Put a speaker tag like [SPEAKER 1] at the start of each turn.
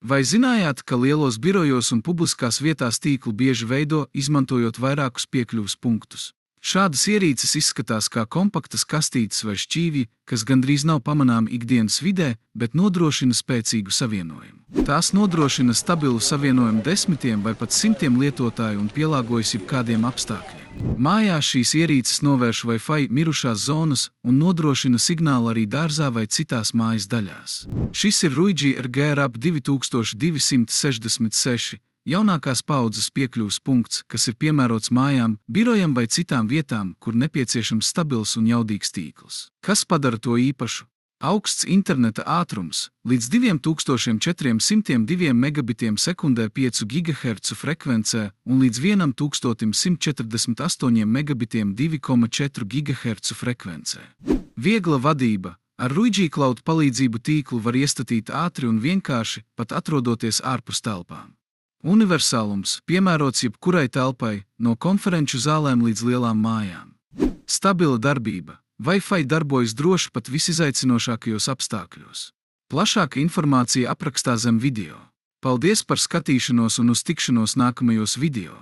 [SPEAKER 1] Vai zinājāt, ka lielos birojos un publiskās vietās tīklu bieži veido, izmantojot vairākus piekļuves punktus? Šādas ierīces izskatās kā kompaktas kastītes vai šķīvji, kas gandrīz nav pamanāmi ikdienas vidē, bet nodrošina spēcīgu savienojumu. Tās nodrošina stabilu savienojumu desmitiem vai pat simtiem lietotāju un pielāgojas jebkādiem apstākļiem. Mājās šīs ierīces novērš Wi-Fi mirušās zonas un nodrošina signālu arī dārzā vai citās mājas daļās. Šis ir Ruigi RGRAP 2266. Jaunākās paaudzes piekļuves punkts, kas ir piemērots mājām, birojam vai citām vietām, kur nepieciešams stabils un jaudīgs tīkls. Kas padara to īpašu? Augsts interneta ātrums līdz 2402 megabitiem sekundē 5 GHz frekvencē un līdz 1148 megabitiem 2,4 GHz frekvencē. Viegla vadība. Ar Ruigi Cloud palīdzību tīklu var iestatīt ātri un vienkārši, pat atrodoties ārpus telpām. Universālums piemērots jebkurai telpai, no konferenču zālēm līdz lielām mājām. Stabila darbība. Wi-Fi darbojas droši pat visizaicinošākajos apstākļos. Plašāka informācija aprakstā zem video. Paldies par skatīšanos un uz tikšanos nākamajos video!